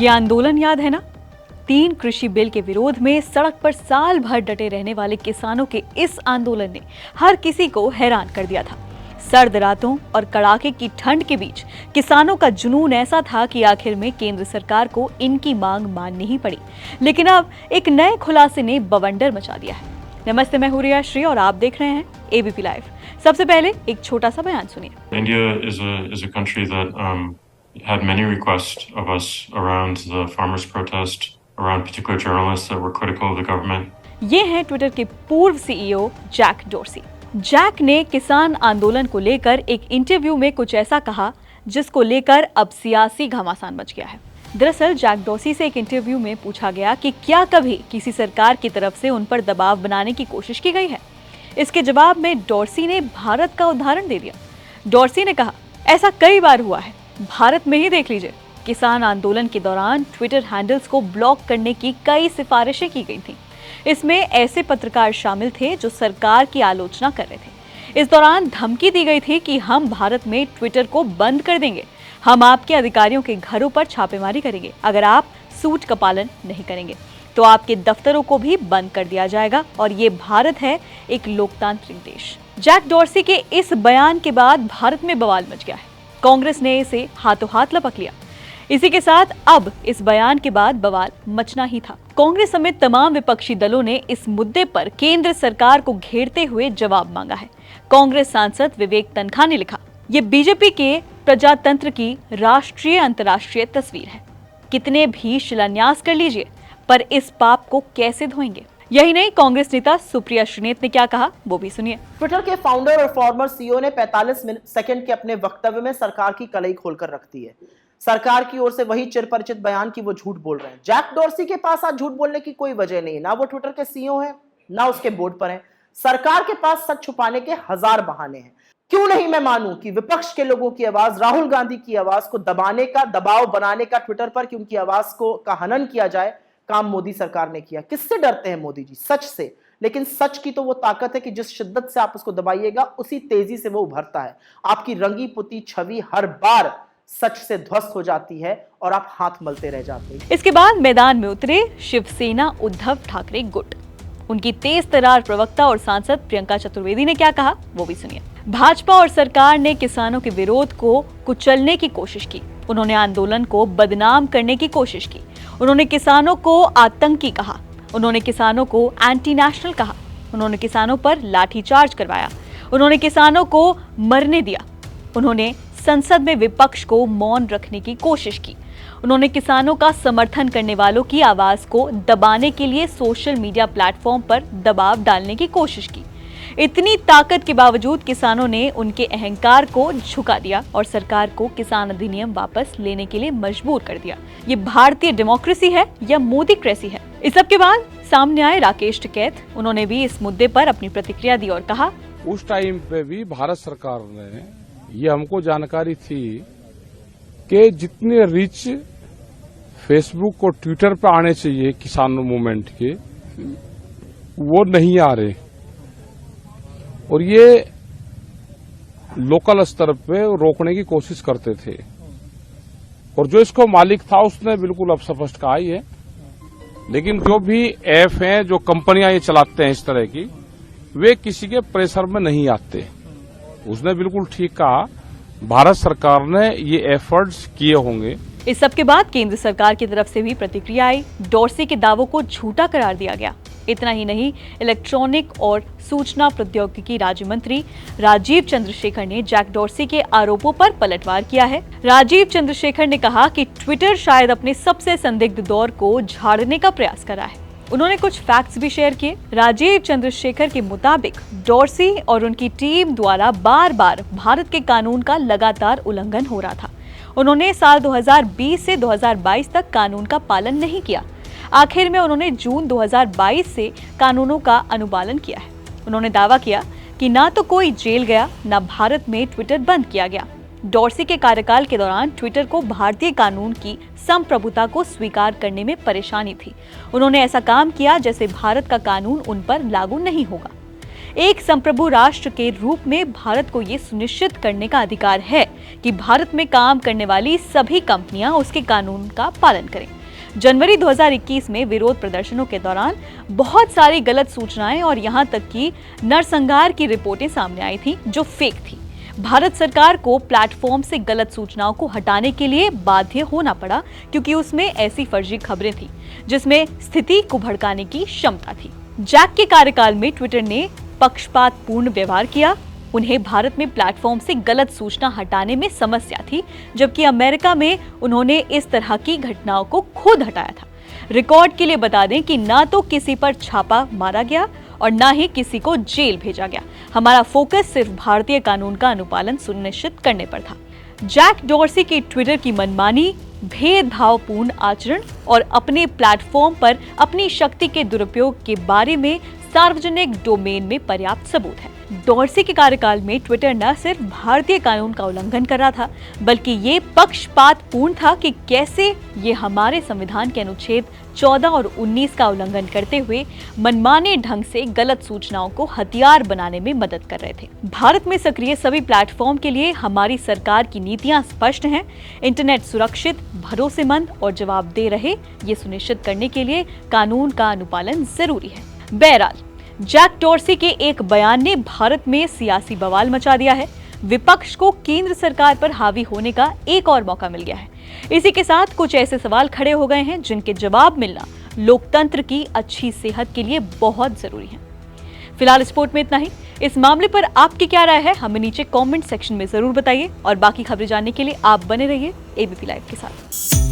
ये आंदोलन याद है ना? 3 कृषि बिल के विरोध में सड़क पर साल भर डटे रहने वाले किसानों के इस आंदोलन ने हर किसी को हैरान कर दिया था। सर्द रातों और कड़ाके की ठंड के बीच किसानों का जुनून ऐसा था कि आखिर में केंद्र सरकार को इनकी मांग माननी ही पड़ी। लेकिन अब एक नए खुलासे ने बवंडर मचा दिया है। नमस्ते, मैं हूं रिया श्री और आप देख रहे हैं एबीपी लाइव। सबसे पहले एक छोटा सा बयान सुनिए। India is a country that had many requests of us around the farmers' protest, around particular journalists that were critical of the government. ये हैं ट्विटर के पूर्व सीईओ जैक डॉर्सी। जैक ने किसान आंदोलन को लेकर एक इंटरव्यू में कुछ ऐसा कहा जिसको लेकर अब सियासी घमासान मच गया है। दरअसल जैक डॉर्सी से एक इंटरव्यू में पूछा गया कि क्या कभी किसी सरकार की तरफ से उन पर दबाव बनाने की कोशिश की गई है। इसके जवाब में डॉर्सी ने भारत का उदाहरण दे दिया। डॉर्सी ने कहा, ऐसा कई बार हुआ है, भारत में ही देख लीजिए। किसान आंदोलन के दौरान ट्विटर हैंडल्स को ब्लॉक करने की कई सिफारिशें की गई थीं। इसमें ऐसे पत्रकार शामिल थे जो सरकार की आलोचना कर रहे थे। इस दौरान धमकी दी गई थी कि हम भारत में ट्विटर को बंद कर देंगे, हम आपके अधिकारियों के घरों पर छापेमारी करेंगे, अगर आप सूट का पालन नहीं करेंगे तो आपके दफ्तरों को भी बंद कर दिया जाएगा और ये भारत है, एक लोकतांत्रिक देश। जैक डॉर्सी के इस बयान के बाद भारत में बवाल मच गया है। कांग्रेस ने इसे हाथों हाथ लपक लिया। इसी के साथ अब इस बयान के बाद बवाल मचना ही था। कांग्रेस समेत तमाम विपक्षी दलों ने इस मुद्दे पर केंद्र सरकार को घेरते हुए जवाब मांगा है। कांग्रेस सांसद विवेक तन्खा ने लिखा, ये बीजेपी के प्रजातंत्र की राष्ट्रीय अंतर्राष्ट्रीय तस्वीर है। कितने भी शिलान्यास कर लीजिए, पर इस पाप को कैसे धोएंगे? यही नहीं, कांग्रेस नेता सुप्रिया श्रीनेत ने क्या कहा वो भी सुनिए। ट्विटर के फाउंडर और फॉर्मर सीईओ ने 45 सेकंड के अपने वक्तव्य में सरकार की कलई खोलकर रख दी है। सरकार की ओर से वही चिरपरिचित बयान की वो झूठ बोल रहे हैं। जैक डॉर्सी के पास आज झूठ बोलने की कोई वजह नहीं है। ना वो ट्विटर के सीईओ है, ना उसके बोर्ड पर है। सरकार के पास सच छुपाने के हजार बहाने हैं। क्यों नहीं मैं मानूं कि विपक्ष के लोगों की आवाज, राहुल गांधी की आवाज को दबाने का, दबाव बनाने का ट्विटर पर कि उनकी आवाज का हनन किया जाए, काम मोदी सरकार ने किया। किससे डरते हैं मोदी जी? सच से। लेकिन सच की तो वो ताकत है कि जिस शिद्दत से आप उसको दबाइएगा उसी तेजी से वो उभरता है। आपकी रंगी पुती छवि हर बार सच से ध्वस्त हो जाती है और आप हाथ मलते रह जाते हैं। इसके बाद मैदान में उतरे शिवसेना उद्धव ठाकरे गुट। उनकी तेज तर्रार प्रवक्ता और सांसद प्रियंका चतुर्वेदी ने क्या कहा वो भी सुनिए। भाजपा और सरकार ने किसानों के विरोध को कुचलने की कोशिश की। उन्होंने आंदोलन को बदनाम करने की कोशिश की। उन्होंने किसानों को आतंकी कहा। उन्होंने किसानों को एंटी नेशनल कहा। उन्होंने किसानों पर लाठीचार्ज करवाया। उन्होंने किसानों को मरने दिया। उन्होंने संसद में विपक्ष को मौन रखने की कोशिश की। उन्होंने किसानों का समर्थन करने वालों की आवाज को दबाने के लिए सोशल मीडिया प्लेटफॉर्म पर दबाव डालने की कोशिश की। इतनी ताकत के बावजूद किसानों ने उनके अहंकार को झुका दिया और सरकार को किसान अधिनियम वापस लेने के लिए मजबूर कर दिया। ये भारतीय डेमोक्रेसी है या मोदीक्रेसी है? इस सब के बाद सामने आए राकेश टिकैत। उन्होंने भी इस मुद्दे पर अपनी प्रतिक्रिया दी और कहा, उस टाइम पे भी भारत सरकार ने ये हमको जानकारी थी कि जितने रिच फेसबुक और ट्विटर पे आने चाहिए किसानों मूवमेंट के, वो नहीं आ रहे और ये लोकल स्तर पे रोकने की कोशिश करते थे। और जो इसको मालिक था उसने बिल्कुल अब स्पष्ट कहा ही है। लेकिन जो भी ऐप हैं, जो कंपनियां ये चलाते हैं इस तरह की, वे किसी के प्रेशर में नहीं आते। उसने बिल्कुल ठीक कहा, भारत सरकार ने ये एफर्ट्स किए होंगे। इस सब के बाद केंद्र सरकार की तरफ से भी प्रतिक्रिया आई। डॉर्सी के दावों को झूठा करार दिया गया। इतना ही नहीं, इलेक्ट्रॉनिक और सूचना प्रौद्योगिकी राज्य मंत्री राजीव चंद्रशेखर ने जैक डॉर्सी के आरोपों पर पलटवार किया है। राजीव चंद्रशेखर ने कहा कि ट्विटर शायद अपने सबसे संदिग्ध दौर को झाड़ने का प्रयास कर रहा है। उन्होंने कुछ फैक्ट्स भी शेयर किए। राजीव चंद्रशेखर के मुताबिक डॉर्सी और उनकी टीम द्वारा बार बार भारत के कानून का लगातार उल्लंघन हो रहा था। उन्होंने साल 2020 से 2022 तक कानून का पालन नहीं किया। आखिर में उन्होंने जून 2022 से कानूनों का अनुपालन किया है। उन्होंने दावा किया कि ना तो कोई जेल गया, ना भारत में ट्विटर बंद किया गया। डॉर्सी के कार्यकाल के दौरान ट्विटर को भारतीय कानून की संप्रभुता को स्वीकार करने में परेशानी थी। उन्होंने ऐसा काम किया जैसे भारत का कानून उन पर लागू नहीं होगा। एक संप्रभु राष्ट्र के रूप में भारत को ये सुनिश्चित करने का अधिकार है कि भारत में काम करने वाली सभी कंपनियां उसके कानून का पालन करें। जनवरी 2021 में विरोध प्रदर्शनों के दौरान बहुत सारी गलत सूचनाएं और यहां तक कि नरसंहार की रिपोर्टें सामने आई थी जो फेक थी। भारत सरकार को प्लेटफॉर्म से गलत सूचनाओं को हटाने के लिए बाध्य होना पड़ा क्योंकि उसमें ऐसी फर्जी खबरें थी जिसमें स्थिति को भड़काने की क्षमता थी। जैक के कार्यकाल में ट्विटर ने पक्षपातपूर्ण व्यवहार किया। उन्हें भारत में प्लेटफॉर्म से गलत सूचना हटाने में समस्या थी, जबकि अमेरिका में उन्होंने इस तरह की घटनाओं को खुद हटाया था। रिकॉर्ड के लिए बता दें कि ना तो किसी पर छापा मारा गया और ना ही किसी को जेल भेजा गया। हमारा फोकस सिर्फ भारतीय कानून का अनुपालन सुनिश्चित करने पर था। जैक डॉर्सी की ट्विटर की मनमानी, भेदभावपूर्ण आचरण और अपने प्लेटफॉर्म पर अपनी शक्ति के दुरुपयोग के बारे में सार्वजनिक डोमेन में पर्याप्त सबूत है। डॉर्सी के कार्यकाल में ट्विटर न सिर्फ भारतीय कानून का उल्लंघन कर रहा था, बल्कि ये पक्षपातपूर्ण था कि कैसे ये हमारे संविधान के अनुच्छेद 14 और 19 का उल्लंघन करते हुए मनमाने ढंग से गलत सूचनाओं को हथियार बनाने में मदद कर रहे थे। भारत में सक्रिय सभी प्लेटफॉर्म के लिए हमारी सरकार की नीतियां स्पष्ट हैं। इंटरनेट सुरक्षित, भरोसेमंद और जवाबदेह रहे, ये सुनिश्चित करने के लिए कानून का अनुपालन जरूरी है। बहरहाल, जैक डॉर्सी के एक बयान ने भारत में सियासी बवाल मचा दिया है। विपक्ष को केंद्र सरकार पर हावी होने का एक और मौका मिल गया है। इसी के साथ कुछ ऐसे सवाल खड़े हो गए हैं जिनके जवाब मिलना लोकतंत्र की अच्छी सेहत के लिए बहुत जरूरी है। फिलहाल स्पोर्ट में इतना ही। इस मामले पर आपकी क्या राय है, हमें नीचे कमेंट सेक्शन में जरूर बताइए और बाकी खबरें जानने के लिए आप बने रहिए एबीपी लाइव के साथ।